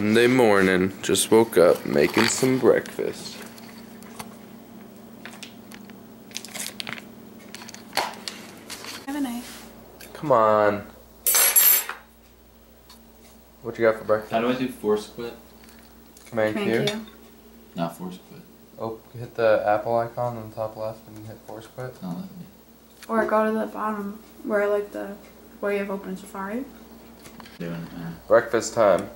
Monday morning, just woke up, making some breakfast. Have a knife. Come on. What you got for breakfast? How do I do force quit? Command Q? Not force quit. Oh, hit the Apple icon on the top left and hit force quit. Don't let me. Or go to the bottom where where you have open Safari. Doing it now. Breakfast time.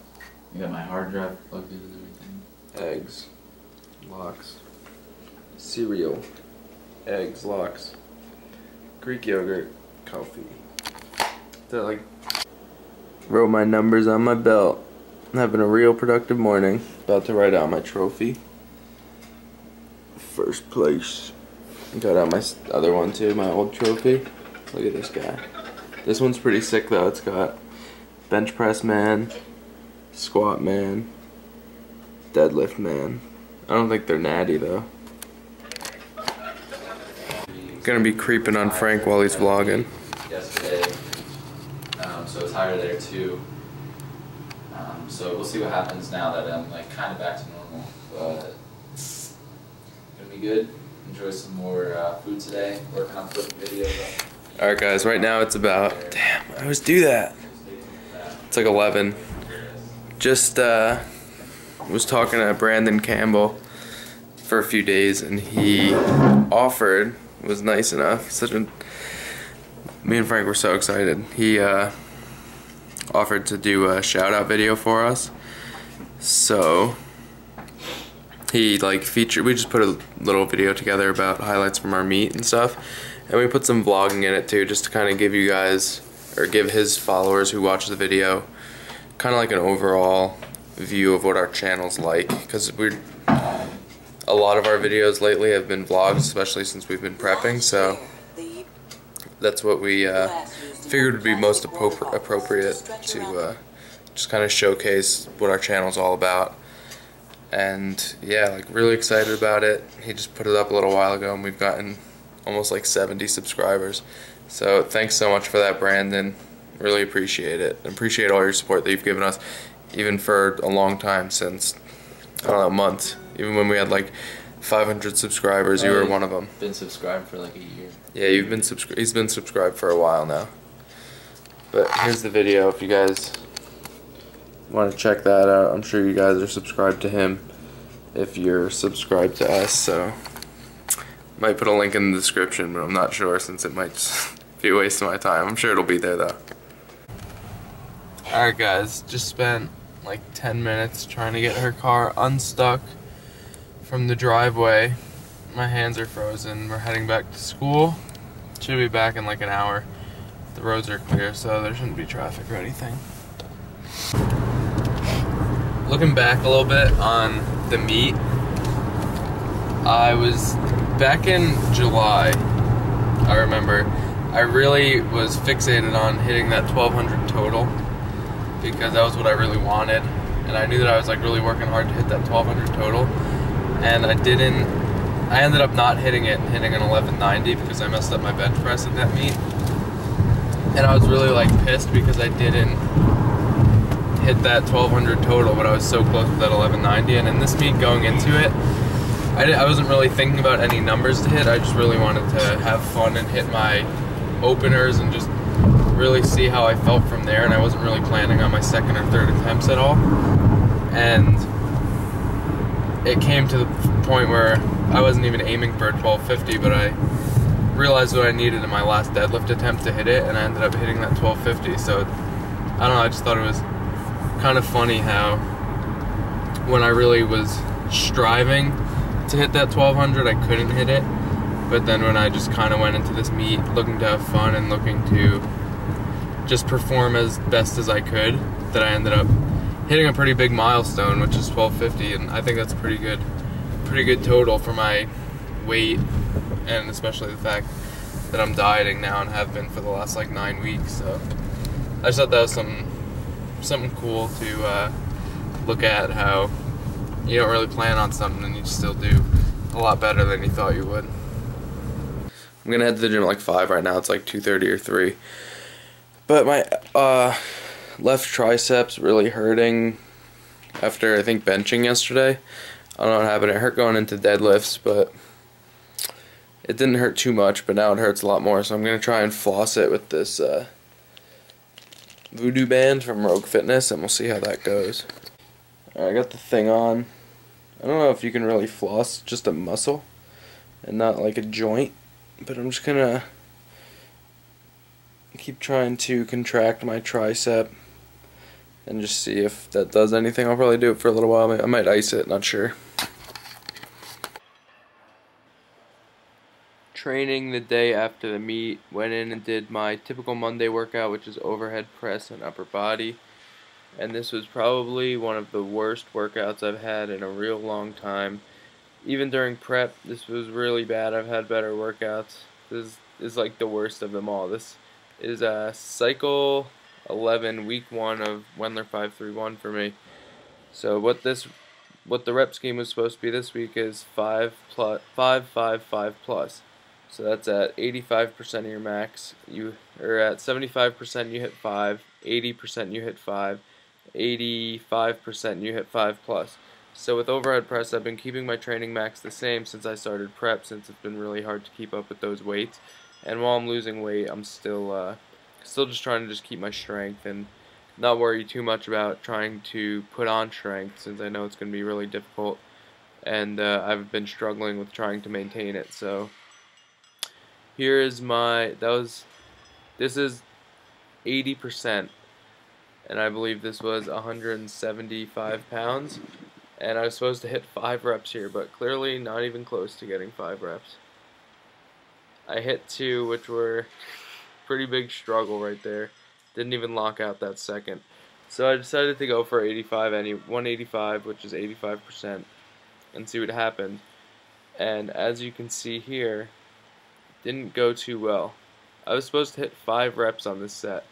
You got my hard drive plugged in and everything. Eggs. Lox. Cereal. Eggs. Lox. Greek yogurt. Coffee. Wrote my numbers on my belt. I'm having a real productive morning. About to write out my trophy. First place. Got out my other one too, my old trophy. Look at this guy. This one's pretty sick though. It's got bench press man, squat man, deadlift man. I don't think they're natty though. Gonna be creeping on Frank while he's vlogging. Yesterday, so it's higher there too. So we'll see what happens now that I'm like kind of back to normal. But it's gonna be good. Enjoy some more food today. Working on flipping videos up. Alright guys, right now it's about, damn, I always do that. It's like 11. Just was talking to Brandon Campbell for a few days and he offered, was nice enough, me and Frank were so excited. He offered to do a shout out video for us. So he we just put a little video together about highlights from our meet and stuff. And we put some vlogging in it too, just to kind of give you guys, or give his followers who watch the video, kind of like an overall view of what our channel's like. Because a lot of our videos lately have been vlogs, especially since we've been prepping. So that's what we figured would be most appropriate to just kind of showcase what our channel's all about. And yeah, like really excited about it. He just put it up a little while ago and we've gotten almost like 70 subscribers. So thanks so much for that, Brandon. Really appreciate it. Appreciate all your support that you've given us, even for a long time, since, I don't know, months. Even when we had like 500 subscribers, you were one of them. Been subscribed for like a year. Yeah, he's been subscribed for a while now. But here's the video if you guys want to check that out. I'm sure you guys are subscribed to him if you're subscribed to us, so might put a link in the description, but I'm not sure since it might just be a waste of my time. I'm sure it'll be there though. Alright guys, just spent like 10 minutes trying to get her car unstuck from the driveway. My hands are frozen. We're heading back to school. Should be back in like an hour. The roads are clear, so there shouldn't be traffic or anything. Looking back a little bit on the meet, I was back in July. I remember I really was fixated on hitting that 1200 total because that was what I really wanted, and I knew that I was like really working hard to hit that 1200 total, and I ended up not hitting it and hitting an 1190 because I messed up my bench press at that meet, and I was really like pissed because I didn't hit that 1200 total, but I was so close to that 1190. And in this meet going into it, I wasn't really thinking about any numbers to hit. I just really wanted to have fun and hit my openers and just really see how I felt from there, and I wasn't really planning on my second or third attempts at all. And it came to the point where I wasn't even aiming for a 1250, but I realized what I needed in my last deadlift attempt to hit it, and I ended up hitting that 1250. So I don't know, I just thought it was kind of funny how when I really was striving to hit that 1200, I couldn't hit it, but then when I just kind of went into this meet looking to have fun and looking to just perform as best as I could, that I ended up hitting a pretty big milestone, which is 1250, and I think that's a pretty good total for my weight, and especially the fact that I'm dieting now and have been for the last like 9 weeks. So I just thought that was something cool to look at, how you don't really plan on something and you still do a lot better than you thought you would. I'm gonna head to the gym at like 5 right now. It's like 2:30 or 3. But my left triceps really hurting after I think benching yesterday. I don't know what happened. It hurt going into deadlifts, but it didn't hurt too much, but now it hurts a lot more, so I'm going to try and floss it with this voodoo band from Rogue Fitness, and we'll see how that goes. Alright, I got the thing on. I don't know if you can really floss just a muscle and not like a joint, but I'm just gonna keep trying to contract my tricep and just see if that does anything. I'll probably do it for a little while. I might ice it, not sure. Training the day after the meet, went in and did my typical Monday workout, which is overhead press and upper body. And this was probably one of the worst workouts I've had in a real long time. Even during prep, this was really bad. I've had better workouts. This is like the worst of them all. This is cycle 11, week 1 of Wendler 531 for me. So what the rep scheme was supposed to be this week is 5 plus 5 5 5 plus. So that's at 85% of your max. You are at 75% you hit 5, 80% you hit 5, 85% you hit 5 plus. So with overhead press, I've been keeping my training max the same since I started prep, since it's been really hard to keep up with those weights. And while I'm losing weight, I'm still just trying to just keep my strength and not worry too much about trying to put on strength, since I know it's going to be really difficult, and I've been struggling with trying to maintain it. So here is this is 80%, and I believe this was 175 pounds, and I was supposed to hit 5 reps here, but clearly not even close to getting 5 reps. I hit 2, which were pretty big struggle right there. Didn't even lock out that second. So I decided to go for 185, which is 85%, and see what happened. And as you can see here, didn't go too well. I was supposed to hit 5 reps on this set.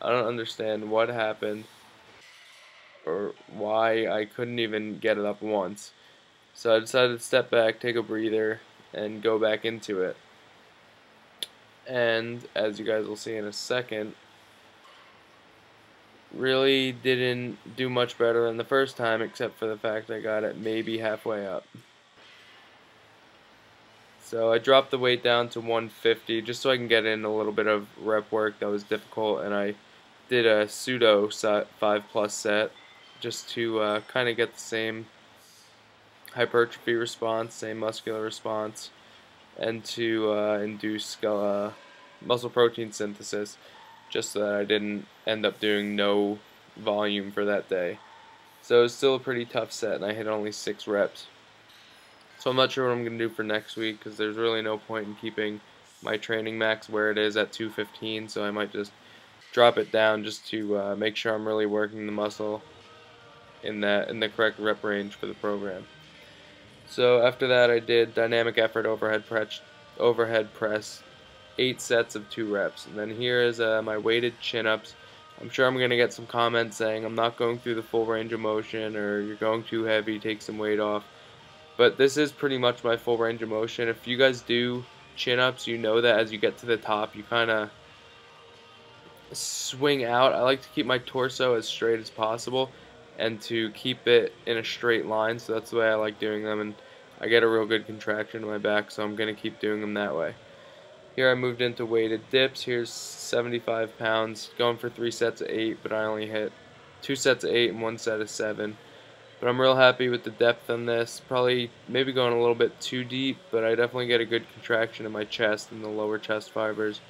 I don't understand what happened or why I couldn't even get it up once. So I decided to step back, take a breather, and go back into it. And as you guys will see in a second, really didn't do much better than the first time, except for the fact I got it maybe halfway up. So I dropped the weight down to 150 just so I can get in a little bit of rep work that was difficult, and I did a pseudo 5 plus set just to kind of get the same hypertrophy response, same muscular response, and to induce muscle protein synthesis, just so that I didn't end up doing no volume for that day. So it was still a pretty tough set, and I hit only 6 reps. So I'm not sure what I'm going to do for next week, because there's really no point in keeping my training max where it is at 215, so I might just drop it down just to make sure I'm really working the muscle in the correct rep range for the program. So after that, I did dynamic effort overhead press, 8 sets of 2 reps. And then here is my weighted chin-ups. I'm sure I'm going to get some comments saying I'm not going through the full range of motion, or you're going too heavy, take some weight off. But this is pretty much my full range of motion. If you guys do chin-ups, you know that as you get to the top, you kind of swing out. I like to keep my torso as straight as possible and to keep it in a straight line, so that's the way I like doing them, and I get a real good contraction in my back, so I'm going to keep doing them that way. Here I moved into weighted dips. Here's 75 pounds, going for 3 sets of 8, but I only hit 2 sets of 8 and 1 set of 7. But I'm real happy with the depth on this. Probably maybe going a little bit too deep, but I definitely get a good contraction in my chest and the lower chest fibers,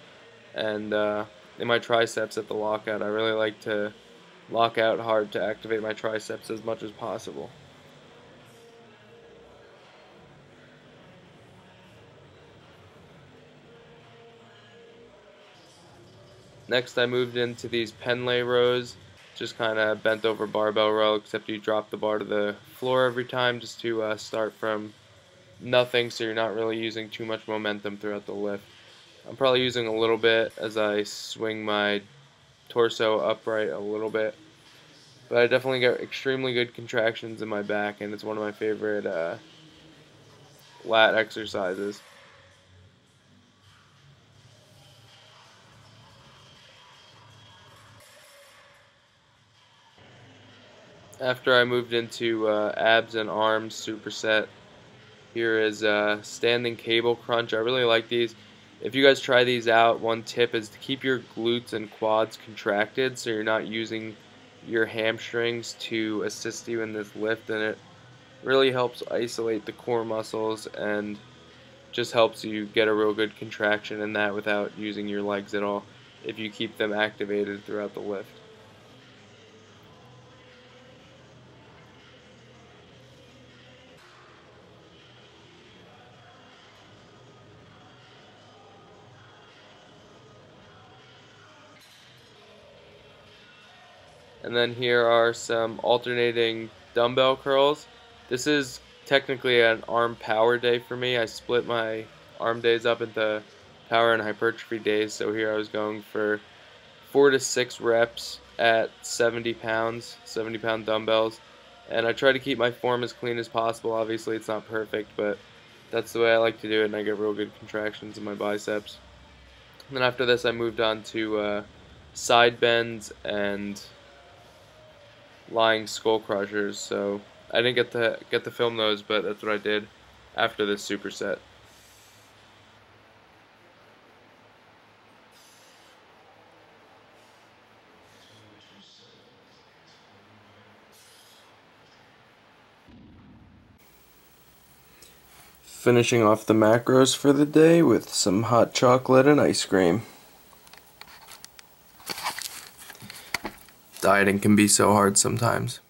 and in my triceps at the lockout. I really like to lock out hard to activate my triceps as much as possible. Next, I moved into these Penlay rows, just kind of bent over barbell row, except you drop the bar to the floor every time, just to start from nothing, so you're not really using too much momentum throughout the lift. I'm probably using a little bit as I swing my torso upright a little bit, but I definitely get extremely good contractions in my back, and it's one of my favorite lat exercises. After I moved into abs and arms superset, here is standing cable crunch. I really like these. If you guys try these out, one tip is to keep your glutes and quads contracted so you're not using your hamstrings to assist you in this lift, and it really helps isolate the core muscles and just helps you get a real good contraction in that without using your legs at all if you keep them activated throughout the lift. And then here are some alternating dumbbell curls. This is technically an arm power day for me. I split my arm days up into power and hypertrophy days. So here I was going for 4 to 6 reps at 70 pounds, 70-pound dumbbells. And I try to keep my form as clean as possible. Obviously it's not perfect, but that's the way I like to do it, and I get real good contractions in my biceps. And then after this I moved on to side bends and lying skull crushers, so I didn't get to film those, but that's what I did after this superset. Finishing off the macros for the day with some hot chocolate and ice cream. Dieting can be so hard sometimes.